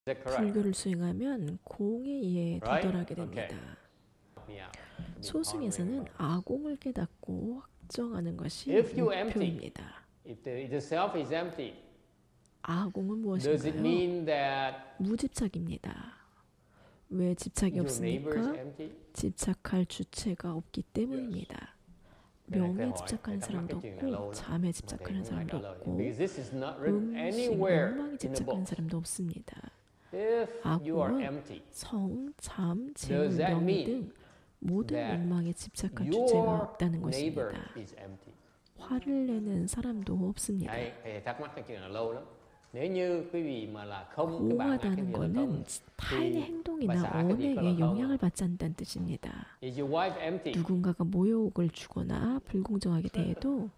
불교를 수행하면 공에 의해 도달하게 됩니다. 소승에서는 아공을 깨닫고 확정하는 것이 목표입니다. 아공은 무엇인가요? 무집착입니다. 왜 집착이 없습니까? 집착할 주체가 없기 때문입니다. 명예에 집착하는 사람도 없고 잠에 집착하는 사람도 없고 음식, 욕망에 집착하는 사람도 없습니다. 아공은 성, 잠, 재물, 명예 등 모든 욕망에 집착한 주체가 없다는 것입니다. 화를 내는 사람도 없습니다. 공허하다는 것은 타인의 행동이나 언행에 영향을 받지 않는다는 뜻입니다. 누군가가 모욕을 주거나 불공정하게 대해도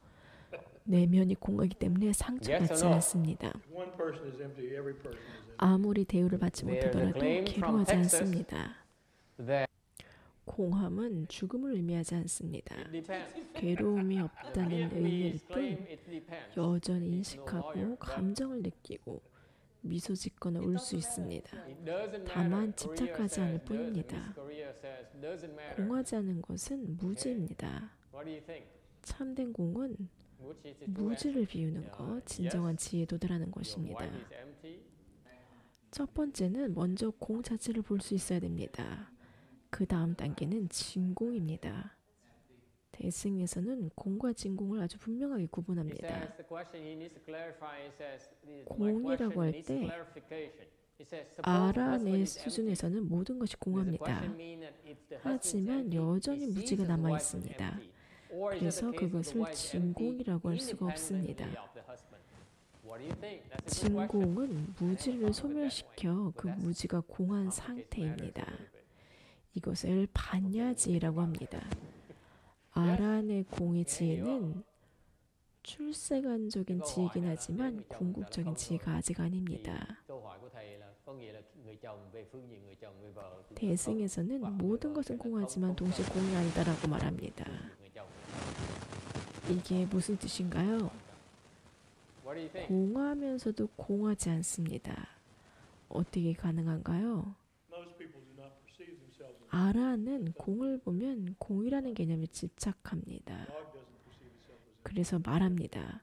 내면이 공허하기 때문에 상처받지 않습니다. 아무리 대우를 받지 못하더라도 괴로워하지 않습니다. 공허함은 죽음을 의미하지 않습니다. 괴로움이 없다는 의미일 뿐 여전히 인식하고 감정을 느끼고 미소 짓거나 울 수 있습니다. 다만 집착하지 않을 뿐입니다. 공하지 않은 것은 무지입니다. 참된 공은 무지를 비우는 것, 진정한 지혜에 도달하는 것입니다. 첫 번째는 먼저 공 자체를 볼 수 있어야 됩니다. 그 다음 단계는 진공입니다. 대승에서는 공과 진공을 아주 분명하게 구분합니다. 공이라고 할 때 알아내 수준에서는 모든 것이 공합니다. 하지만 여전히 무지가 남아 있습니다. 그래서 그것을 진공이라고 할 수가 없습니다. 진공은 무지를 소멸시켜 그 무지가 공한 상태입니다. 이것을 반야지라고 합니다. 아란의 공의 지혜는 출세관적인 지혜이긴 하지만 궁극적인 지혜가 아직 아닙니다. 대승에서는 모든 것은 공하지만 동시에 공이 아니다라고 말합니다. 이게 무슨 뜻인가요? 공하면서도 공하지 않습니다. 어떻게 가능한가요? 아라는 공을 보면 공이라는 개념에 집착합니다. 그래서 말합니다.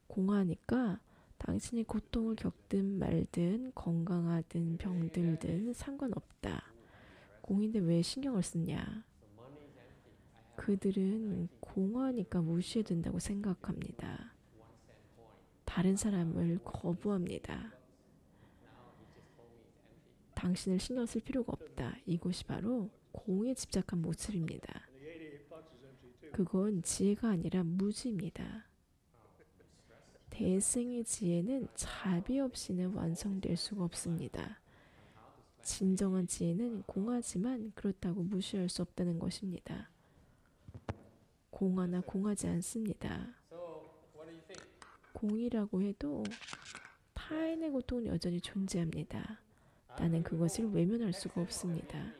공하니까 당신이 고통을 겪든 말든 건강하든 병들든 상관없다. 공인데 왜 신경을 쓰냐? 그들은 공하니까 무시해야 된다고 생각합니다. 다른 사람을 거부합니다. 당신을 신경 쓸 필요가 없다. 이것이 바로 공에 집착한 모습입니다. 그건 지혜가 아니라 무지입니다. 대승의 지혜는 자비 없이는 완성될 수가 없습니다. 진정한 지혜는 공하지만 그렇다고 무시할 수 없다는 것입니다. 공하나 공하지 않습니다. 공이라고 해도 타인의 고통은 여전히 존재합니다. 나는 그것을 외면할 수가 없습니다.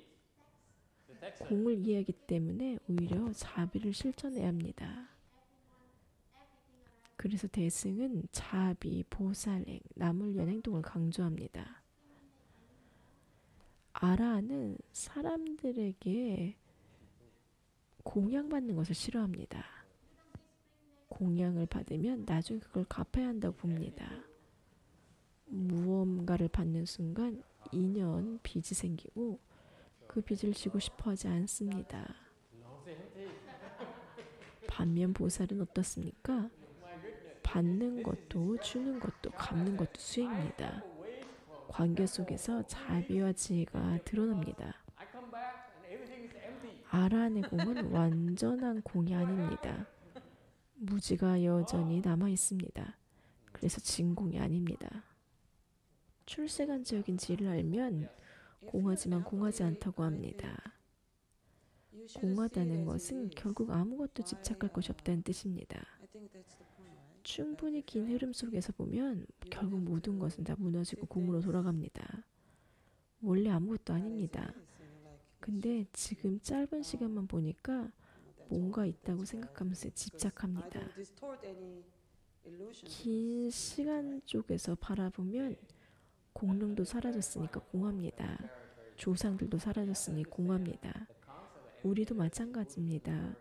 공을 이해하기 때문에 오히려 자비를 실천해야 합니다. 그래서 대승은 자비, 보살행, 남을 위한 행동을 강조합니다. 아라는 사람들에게 공양받는 것을 싫어합니다. 공양을 받으면 나중에 그걸 갚아야 한다고 봅니다. 무언가를 받는 순간 인연, 빚이 생기고 그 빚을 지고 싶어 하지 않습니다. 반면 보살은 어떻습니까? 받는 것도 주는 것도 갚는 것도 수행입니다. 관계 속에서 자비와 지혜가 드러납니다. 아란의 공은 완전한 공이 아닙니다. 무지가 여전히 남아 있습니다. 그래서 진공이 아닙니다. 출세관적인 지혜를 알면 공하지만 공하지 않다고 합니다. 공하다는 것은 결국 아무것도 집착할 것이 없다는 뜻입니다. 충분히 긴 흐름 속에서 보면 결국 모든 것은 다 무너지고 공으로 돌아갑니다. 원래 아무것도 아닙니다. 근데 지금 짧은 시간만 보니까 뭔가 있다고 생각하면서 집착합니다. 긴 시간 쪽에서 바라보면 공릉도 사라졌으니까 공합니다. 조상들도 사라졌으니 공합니다. 우리도 마찬가지입니다.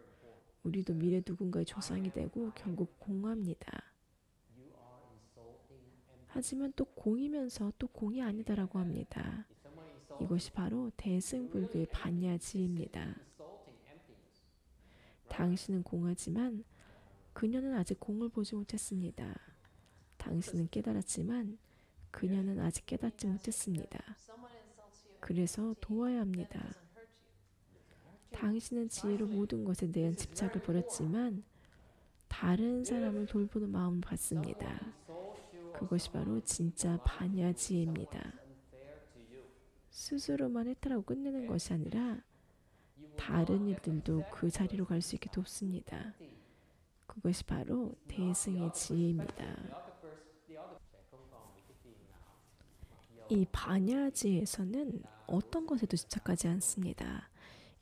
우리도 미래 누군가의 조상이 되고 결국 공합니다. 하지만 또 공이면서 또 공이 아니다라고 합니다. 이것이 바로 대승불교의 반야지입니다. 당신은 공하지만 그녀는 아직 공을 보지 못했습니다. 당신은 깨달았지만 그녀는 아직 깨닫지 못했습니다. 그래서 도와야 합니다. 당신은 지혜로 모든 것에 대한 집착을 버렸지만 다른 사람을 돌보는 마음을 갖습니다. 그것이 바로 진짜 반야지혜입니다. 스스로만 해탈하고 끝내는 것이 아니라 다른 일들도 그 자리로 갈 수 있게 돕습니다. 그것이 바로 대승의 지혜입니다. 이 반야지혜에서는 어떤 것에도 집착하지 않습니다.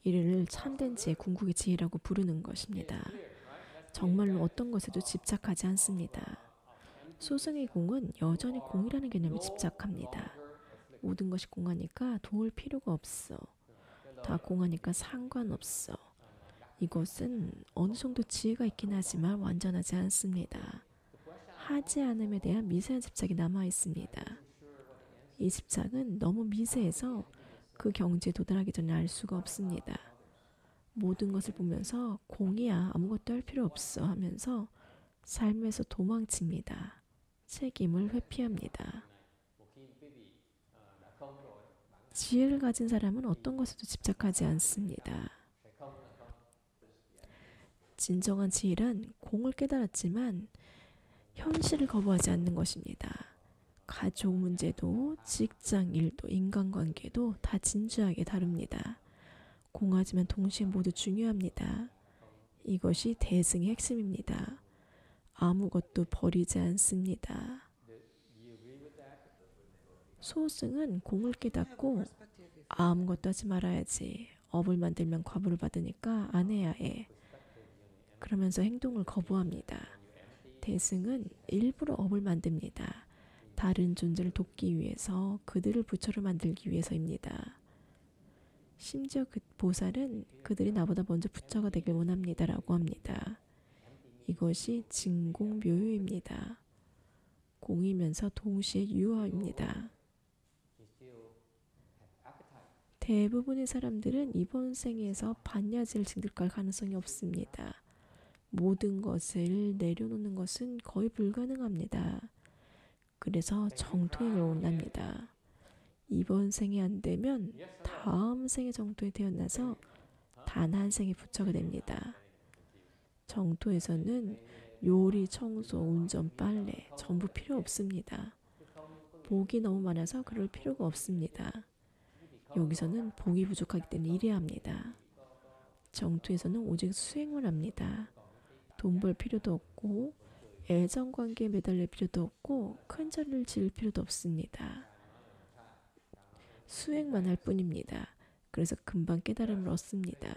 이를 참된 지혜, 궁극의 지혜라고 부르는 것입니다. 정말로 어떤 것에도 집착하지 않습니다. 소승의 공은 여전히 공이라는 개념에 집착합니다. 모든 것이 공하니까 도울 필요가 없어. 다 공하니까 상관없어. 이것은 어느 정도 지혜가 있긴 하지만 완전하지 않습니다. 하지 않음에 대한 미세한 집착이 남아 있습니다. 이 집착은 너무 미세해서 그 경지에 도달하기 전에 알 수가 없습니다. 모든 것을 보면서 공이야 아무것도 할 필요 없어 하면서 삶에서 도망칩니다. 책임을 회피합니다. 지혜를 가진 사람은 어떤 것에도 집착하지 않습니다. 진정한 지혜란 공을 깨달았지만 현실을 거부하지 않는 것입니다. 가족 문제도 직장 일도 인간관계도 다 진지하게 다룹니다. 공하지만 동시에 모두 중요합니다. 이것이 대승의 핵심입니다. 아무것도 버리지 않습니다. 소승은 공을 깨닫고 아무것도 하지 말아야지. 업을 만들면 과보를 받으니까 안 해야 해. 그러면서 행동을 거부합니다. 대승은 일부러 업을 만듭니다. 다른 존재를 돕기 위해서, 그들을 부처로 만들기 위해서입니다. 심지어 그 보살은 그들이 나보다 먼저 부처가 되길 원합니다 라고 합니다. 이것이 진공묘유입니다. 공이면서 동시에 유화입니다. 대부분의 사람들은 이번 생에서 반야지를 증득할 가능성이 없습니다. 모든 것을 내려놓는 것은 거의 불가능합니다. 그래서 정토행을 원합니다. 이번 생에 안 되면 다음 생에 정토에 태어나서 단 한 생에 부처가 됩니다. 정토에서는 요리, 청소, 운전, 빨래 전부 필요 없습니다. 복이 너무 많아서 그럴 필요가 없습니다. 여기서는 복이 부족하기 때문에 일해야 합니다. 정토에서는 오직 수행만 합니다. 돈 벌 필요도 없고 애정관계에 매달릴 필요도 없고 큰 자리를 지을 필요도 없습니다. 수행만 할 뿐입니다. 그래서 금방 깨달음을 얻습니다.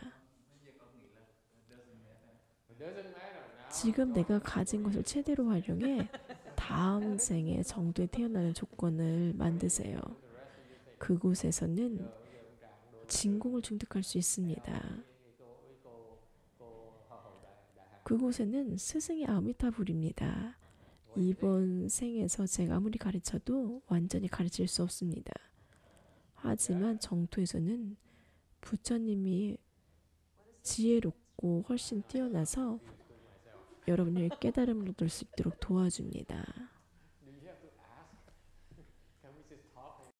지금 내가 가진 것을 최대로 활용해 다음 생에 정도에 태어나는 조건을 만드세요. 그곳에서는 진공을 증득할 수 있습니다. 그곳에는 스승이 아미타불입니다. 이번 생에서 제가 아무리 가르쳐도 완전히 가르칠 수 없습니다. 하지만 정토에서는 부처님이 지혜롭고 훨씬 뛰어나서 여러분의 깨달음을 얻을 수 있도록 도와줍니다.